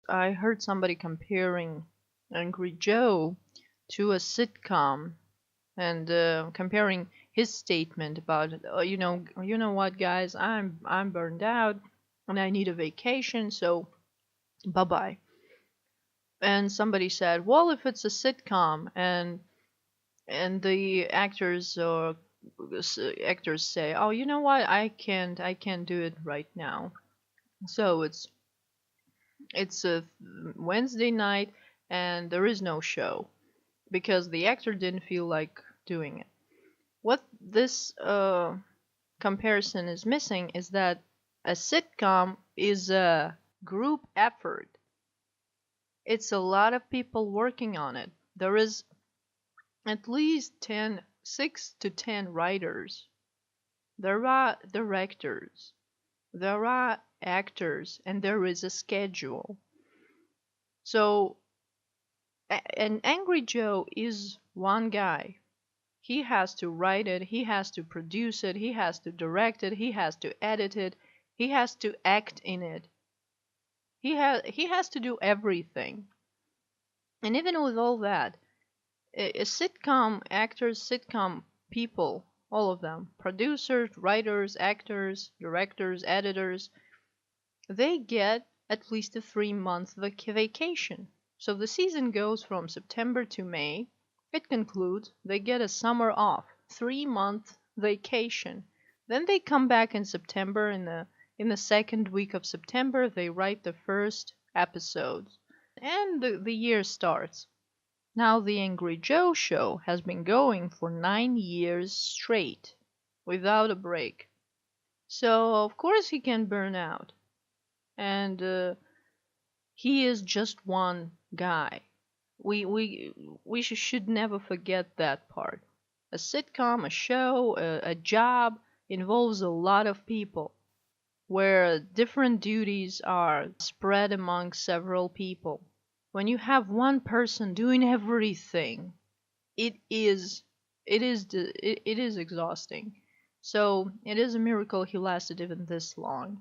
I heard somebody comparing Angry Joe to a sitcom and comparing his statement about you know what, guys, I'm burned out and I need a vacation, so bye bye. And somebody said, well, if it's a sitcom and the actors say, oh, you know what, I can't do it right now. So it's a Wednesday night and there is no show because the actor didn't feel like doing it. What this comparison is missing is that a sitcom is a group effort. It's a lot of people working on it. There is at least 6 to 10 writers. There are directors. There are actors, and there is a schedule. So, an Angry Joe is one guy. He has to write it, he has to produce it, he has to direct it, he has to edit it, he has to act in it. He has to do everything. And even with all that, a sitcom actors, sitcom people, all of them, producers, writers, actors, directors, editors, they get at least a 3 month vacation. So the season goes from September to May. It concludes, they get a summer off, 3 month vacation. Then they come back in September. In the second week of September, they write the first episodes, and the year starts. Now the Angry Joe show has been going for 9 years straight, without a break. So of course he can burn out, and he is just one guy. We should never forget that part. A sitcom, a show, a job involves a lot of people, where different duties are spread among several people. When you have one person doing everything, it is exhausting. So it is a miracle he lasted even this long.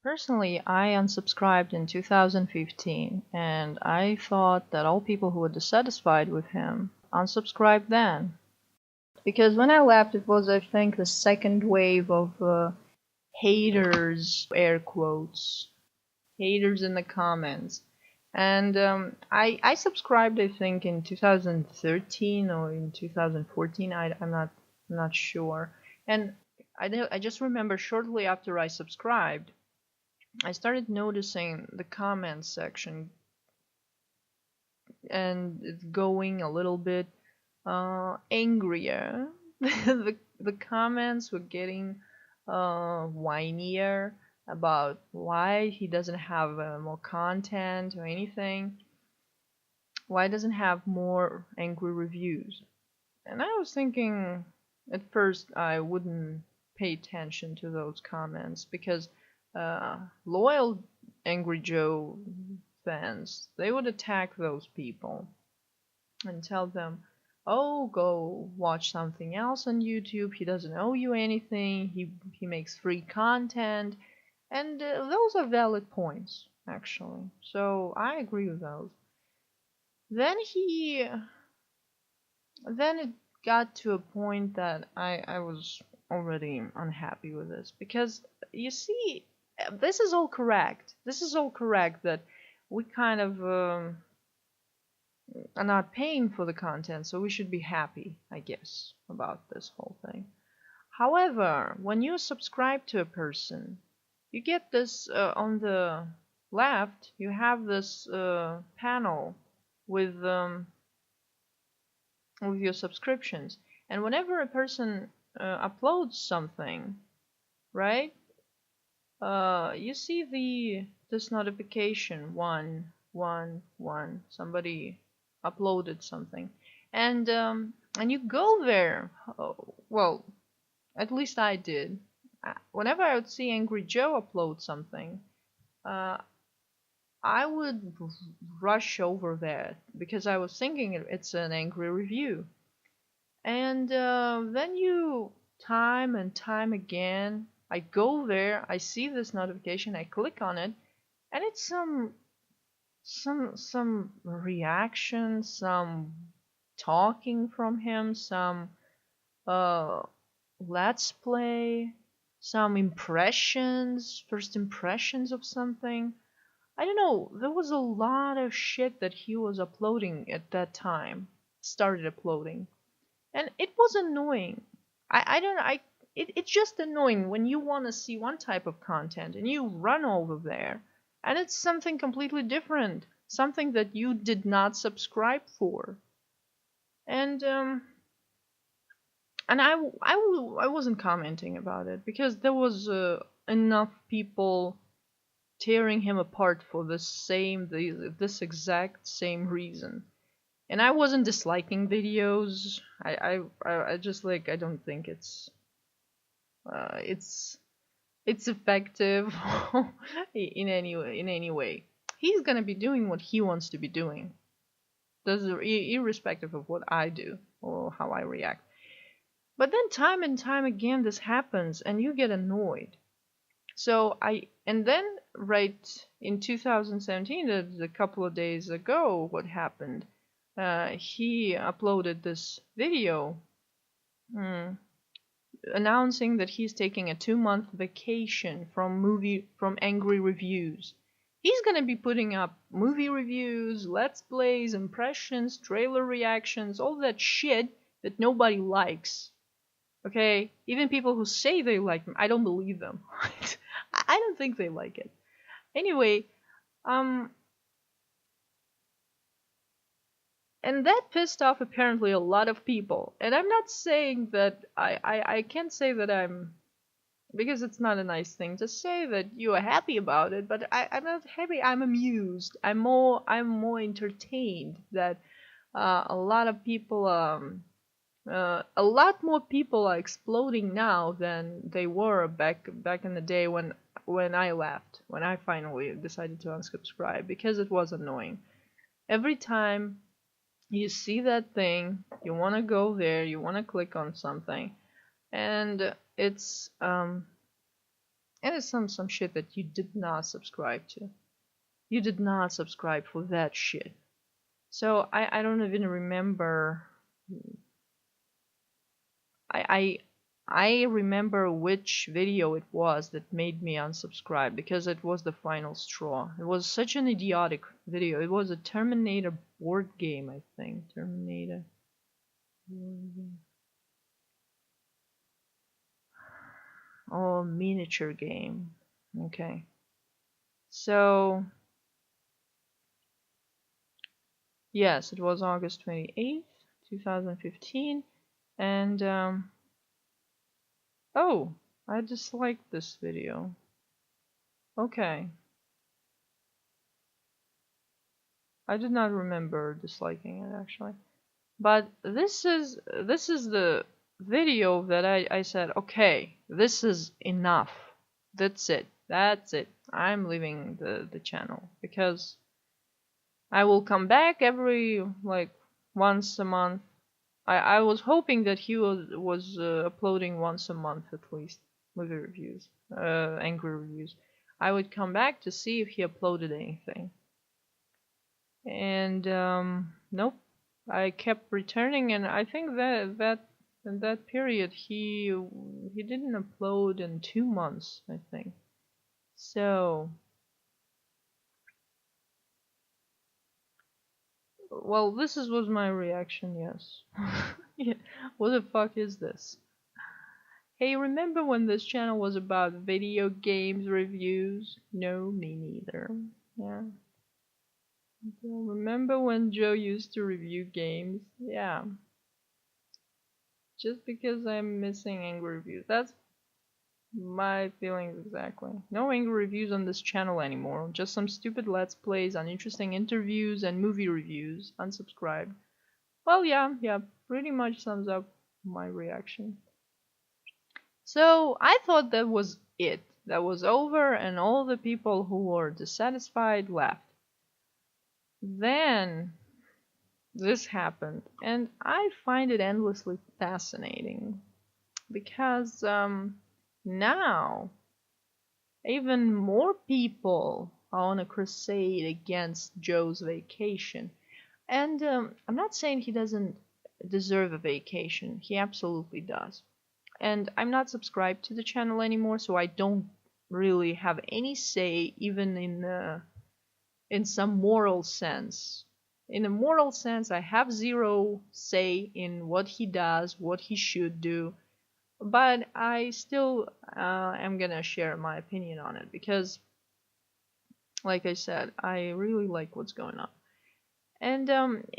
Personally, I unsubscribed in 2015, and I thought that all people who were dissatisfied with him unsubscribed then. Because when I left, it was, I think, the second wave of haters, air quotes, haters in the comments. And I subscribed, I think, in 2013 or in 2014. I'm not sure. And I just remember shortly after I subscribed, I started noticing the comments section and it's going a little bit angrier. The comments were getting whinier about why he doesn't have more content or anything. Why doesn't have more angry reviews? And I was thinking at first I wouldn't pay attention to those comments because loyal Angry Joe fans, they would attack those people and tell them, oh, go watch something else on YouTube. He doesn't owe you anything. He makes free content. And those are valid points, actually. So I agree with those. Then it got to a point that I was already unhappy with this because you see, this is all correct. This is all correct that we kind of are not paying for the content, so we should be happy, I guess, about this whole thing. However, when you subscribe to a person, you get this on the left, you have this panel with your subscriptions. And whenever a person uploads something, right? You see this notification 111. Somebody uploaded something, and you go there. Oh, well, at least I did. Whenever I would see Angry Joe upload something, uh, I would rush over there because I was thinking it's an angry review. And then time and time again, I go there, I see this notification, I click on it, and it's some reaction, some talking from him, some uh let's play, some impressions, first impressions of something. I don't know, there was a lot of shit that he was uploading at that time, started uploading. And it was annoying. I don't I it's just annoying when you want to see one type of content and you run over there and it's something completely different, something that you did not subscribe for. And I wasn't commenting about it because there was enough people tearing him apart for this exact same reason. And I wasn't disliking videos. I just like, I don't think uh, it's it's effective in any way. He's gonna be doing what he wants to be doing, does irrespective of what I do or how I react. But then time and time again this happens and you get annoyed. So I and then right in 2017, a couple of days ago, what happened? He uploaded this video mm, announcing that he's taking a 2 month vacation from angry reviews. He's gonna be putting up movie reviews, let's plays, impressions, trailer reactions, all that shit that nobody likes. Okay, even people who say they like them, I don't believe them. I don't think they like it. Anyway, um, and that pissed off apparently a lot of people. And I'm not saying that I can't say that I'm, because it's not a nice thing to say that you are happy about it, but I'm not happy, I'm amused. I'm more entertained that a lot of people a lot more people are exploding now than they were back in the day when I left, when I finally decided to unsubscribe because it was annoying. Every time you see that thing, you want to go there, you want to click on something, and it's some shit that you did not subscribe to. You did not subscribe for that shit. So I don't even remember. I I remember which video it was that made me unsubscribe because it was the final straw. It was such an idiotic video. It was a Terminator board game, I think. Terminator. Oh, miniature game. Okay. So, yes, it was August 28th, 2015. And, oh, I disliked this video. Okay. I did not remember disliking it actually. But this is the video that I said, okay, this is enough. That's it. That's it. I'm leaving the channel because I will come back every like once a month. I was hoping that he was uploading once a month at least movie reviews, angry reviews. I would come back to see if he uploaded anything. And nope, I kept returning, and I think that in that period he didn't upload in 2 months, I think. So, well, was my reaction. Yes. Yeah. What the fuck is this? Hey, remember when this channel was about video games reviews? No, me neither. Yeah. Remember when Joe used to review games? Yeah. Just because I'm missing angry reviews. That's my feelings exactly. No angry reviews on this channel anymore. Just some stupid let's plays, uninteresting interviews, and movie reviews. Unsubscribe. Well, yeah, pretty much sums up my reaction. So I thought that was it. That was over, and all the people who were dissatisfied left. Then this happened, and I find it endlessly fascinating because now even more people are on a crusade against Joe's vacation. And I'm not saying he doesn't deserve a vacation. He absolutely does. And I'm not subscribed to the channel anymore, so I don't really have any say, even in some moral sense. In a moral sense, I have zero say in what he does, what he should do, but I still am gonna share my opinion on it because, like I said, I really like what's going on. And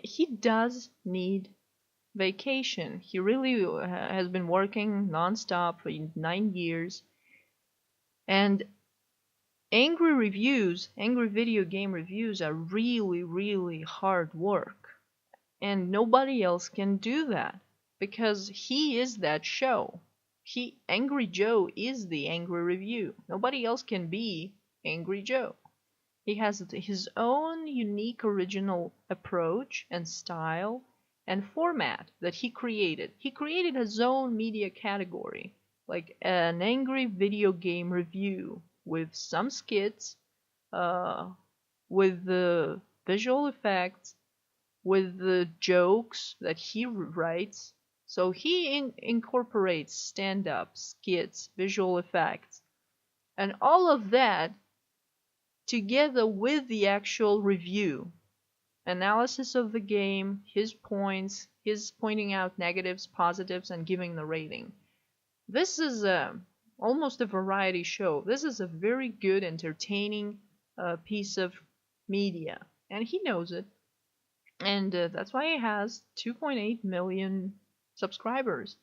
he does need vacation. He really has been working nonstop for 9 years, and angry video game reviews are really, really hard work. And nobody else can do that because he is that show. Angry Joe is the angry review. Nobody else can be Angry Joe. He has his own unique original approach and style and format that he created. He created his own media category, like an angry video game review with some skits, uh, with the visual effects, with the jokes that he writes. So he incorporates stand up, skits, visual effects, and all of that together with the actual review, analysis of the game, his points, his pointing out negatives, positives, and giving the rating. This is almost a variety show. This is a very good, entertaining piece of media, and he knows it. And that's why he has 2.8 million subscribers.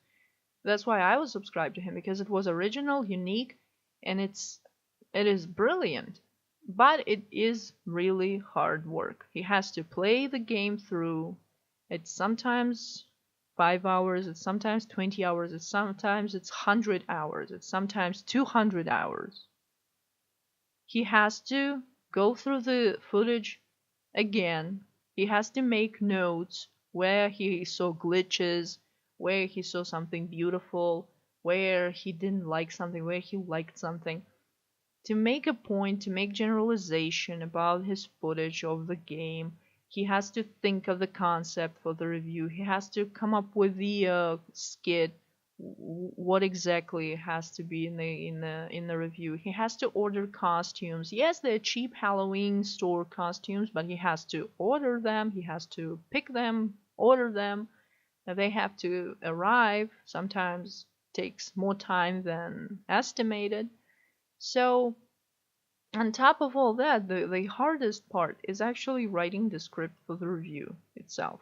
That's why I was subscribed to him, because it was original, unique, and it is brilliant. But it is really hard work. He has to play the game through. It's sometimes 5 hours, it's sometimes 20 hours, it's sometimes 100 hours, it's sometimes 200 hours. He has to go through the footage again. He has to make notes where he saw glitches, where he saw something beautiful, where he didn't like something, where he liked something, to make a point, to make generalization about his footage of the game. He has to think of the concept for the review. He has to come up with the skit, what exactly has to be in the review. He has to order costumes. Yes, they're cheap Halloween store costumes, but he has to order them. He has to pick them, order them. They have to arrive. Sometimes takes more time than estimated. So, on top of all that, the hardest part is actually writing the script for the review itself.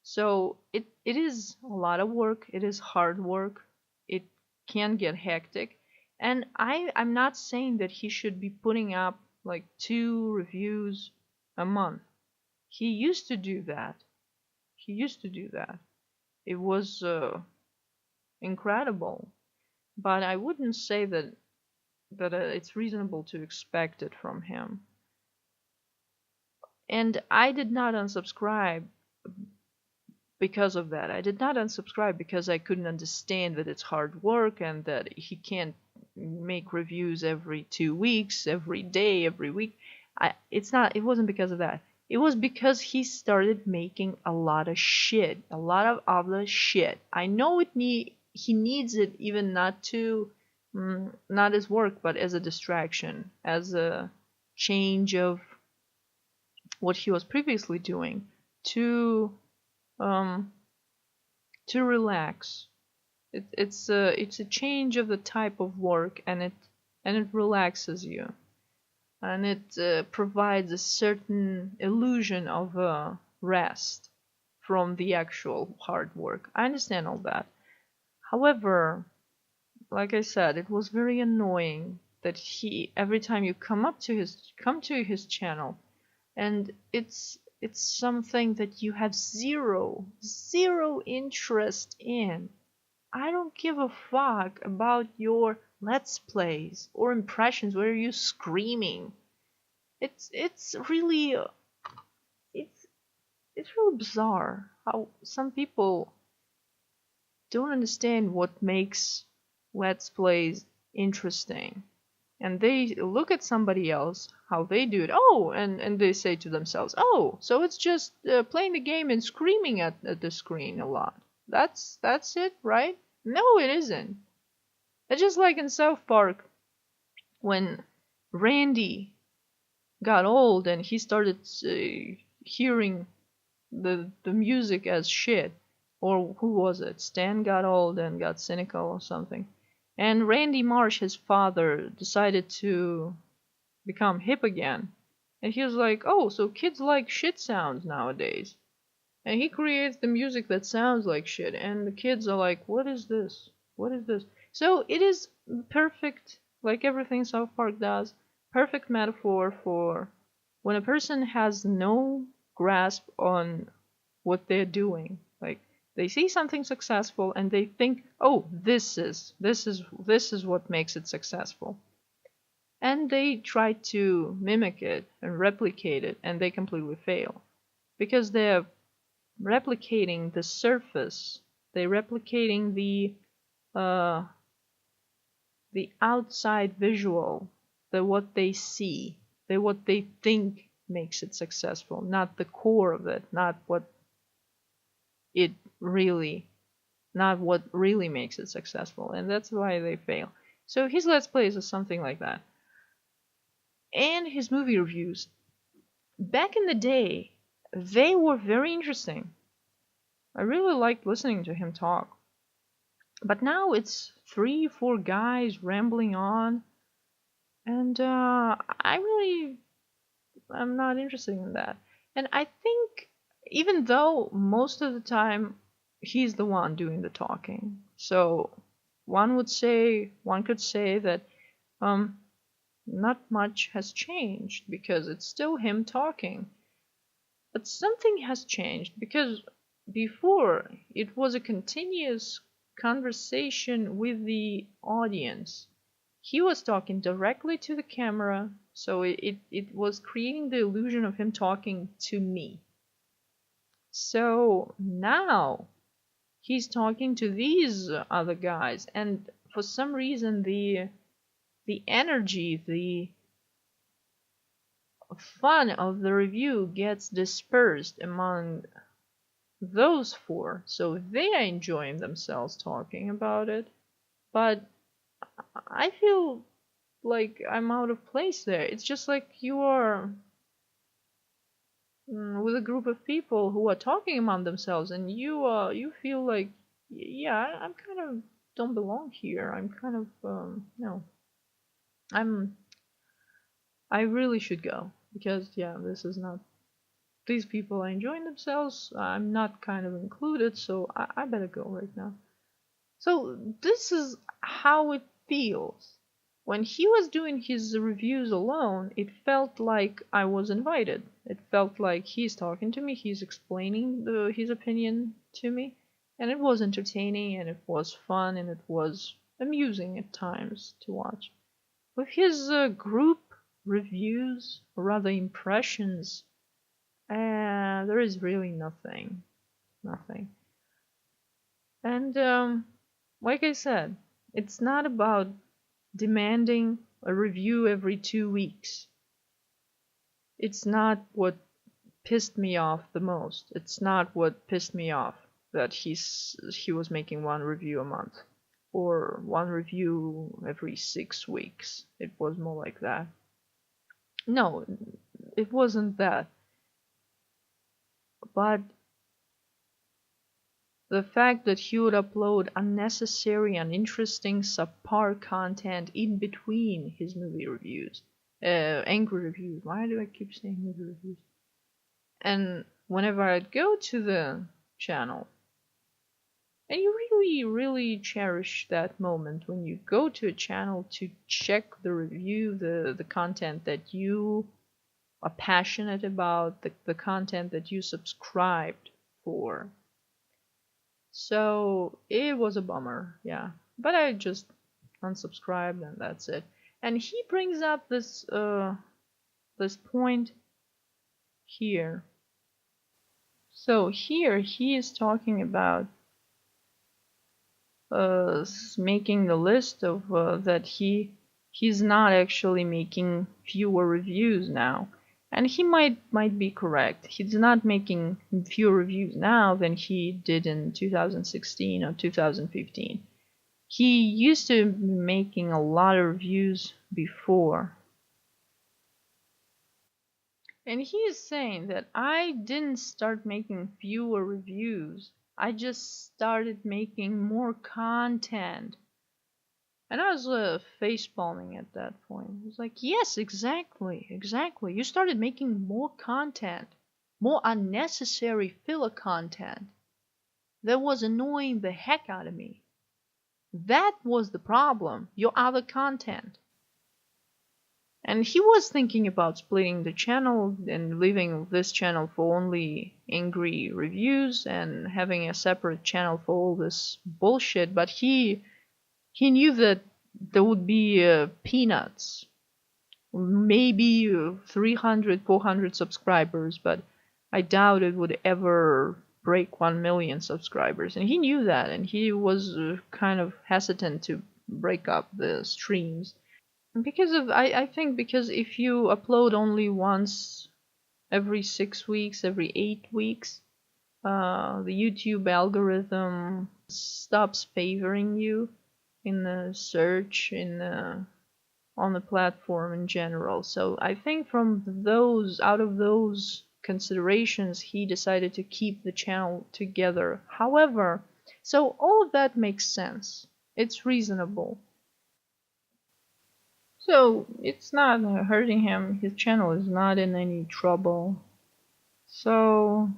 So, it is a lot of work, it is hard work, it can get hectic. And I'm not saying that he should be putting up like 2 reviews a month. He used to do that. He used to do that. It was incredible. But I wouldn't say that it's reasonable to expect it from him. And I did not unsubscribe because of that. I did not unsubscribe because I couldn't understand that it's hard work and that he can't make reviews every 2 weeks, every day, every week. It wasn't because of that. It was because he started making a lot of shit, a lot of other shit. I know he needs it, even not as work, but as a distraction, as a change of what he was previously doing, to um, to relax. It's a change of the type of work, and it relaxes you, and it provides a certain illusion of rest from the actual hard work. I understand all that. However, like I said, it was very annoying that he every time you come to his channel, and it's something that you have zero interest in. I don't give a fuck about your let's plays or impressions where you're screaming. It's really it's really bizarre how some people don't understand what makes Let's Plays interesting. And they look at somebody else, how they do it. Oh, and they say to themselves, oh, so it's just playing the game and screaming at the screen a lot. That's it, right? No, it isn't. It's just like in South Park when Randy got old and he started hearing the music as shit. Or who was it? Stan got old and got cynical or something. And Randy Marsh, his father, decided to become hip again. And he was like, oh, so kids like shit sounds nowadays. And he creates the music that sounds like shit. And the kids are like, what is this? What is this? So it is perfect, like everything South Park does, perfect metaphor for when a person has no grasp on what they're doing. Like they see something successful and they think, oh, this is what makes it successful. And they try to mimic it and replicate it, and they completely fail because they're replicating the surface. They're replicating uh, the outside visual, the what they see, the what they think makes it successful, not the core of it, it really, not what really makes it successful, and that's why they fail. So his Let's Plays is something like that, and his movie reviews. Back in the day, they were very interesting. I really liked listening to him talk. But now it's three, four guys rambling on, and I'm not interested in that. And I think even though most of the time he's the one doing the talking, so one could say that um not much has changed because it's still him talking. But something has changed because before it was a continuous conversation with the audience. He was talking directly to the camera, so it was creating the illusion of him talking to me. So now he's talking to these other guys, and for some reason the energy, the fun of the review gets dispersed among those four, so they are enjoying themselves talking about it, but I feel like I'm out of place there. It's just like you are with a group of people who are talking among themselves, and you feel like, yeah, I'm kind of don't belong here. I'm kind of no, I'm I really should go because yeah, this is not. These people are enjoying themselves. I'm not kind of included, so I better go right now. So this is how it feels. When he was doing his reviews alone, it felt like I was invited. It felt like he's talking to me, he's explaining his opinion to me, and it was entertaining and it was fun and it was amusing at times to watch. With his group reviews, or rather impressions, there is really nothing. Nothing. And like I said, it's not about demanding a review every 2 weeks. It's not what pissed me off the most. It's not what pissed me off that he was making one review a month or one review every 6 weeks. It was more like that. No, it wasn't that. But the fact that he would upload unnecessary, uninteresting, subpar content in between his movie reviews, angry reviews. Why do I keep saying movie reviews? And whenever I'd go to the channel, and you really, really cherish that moment when you go to a channel to check the review, the content that you are passionate about, the content that you subscribed for. So it was a bummer, yeah. But I just unsubscribed and that's it. And he brings up this point here. So here he is talking about making the list of that he's not actually making fewer reviews now, and he might be correct. He's not making fewer reviews now than he did in 2016 or 2015. He used to be making a lot of reviews before. And he is saying that I didn't start making fewer reviews. I just started making more content. And I was face palming at that point. I was like, yes, exactly, exactly. You started making more content, more unnecessary filler content that was annoying the heck out of me. That was the problem, your other content. And he was thinking about splitting the channel and leaving this channel for only angry reviews and having a separate channel for all this bullshit, but he knew that there would be peanuts, maybe 300, 400 subscribers, but I doubt it would ever break 1 million subscribers. And he knew that, and he was kind of hesitant to break up the streams. Because of, I think because if you upload only once every 6 weeks, every 8 weeks, the YouTube algorithm stops favoring you in the search in the on the platform in general. So I think from those out of those considerations he decided to keep the channel together. However, so all of that makes sense. It's reasonable. So it's not hurting him. His channel is not in any trouble. So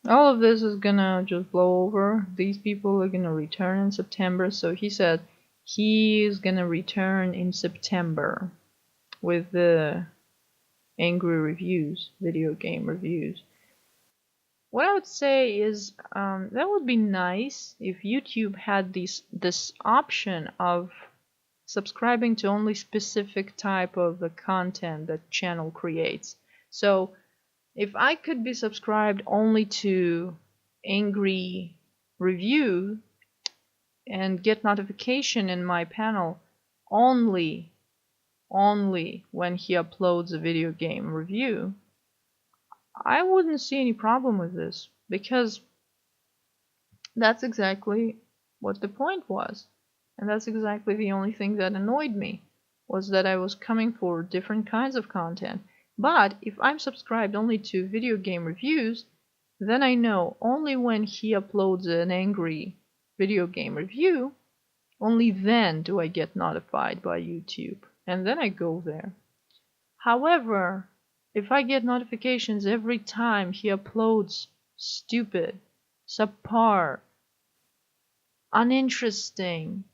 all of this is gonna just blow over. These people are gonna return in September. So he said he is gonna return in September with the angry reviews, video game reviews. What I would say is that would be nice if YouTube had this option of subscribing to only specific type of the content that channel creates. So if I could be subscribed only to angry review and get notification in my panel only when he uploads a video game review, I wouldn't see any problem with this, because that's exactly what the point was. And that's exactly the only thing that annoyed me, was that I was coming for different kinds of content. But if I'm subscribed only to video game reviews, then I know only when he uploads an angry video game review, only then do I get notified by YouTube. And then I go there. However, if I get notifications every time he uploads stupid, subpar, uninteresting,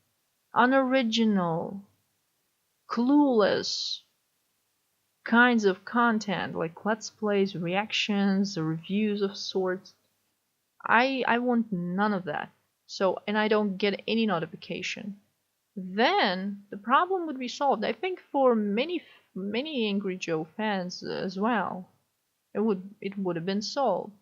unoriginal, clueless kinds of content like let's plays, reactions, reviews of sorts, I want none of that. So, and I don't get any notification. Then the problem would be solved. I think for many Angry Joe fans as well, it would have been solved.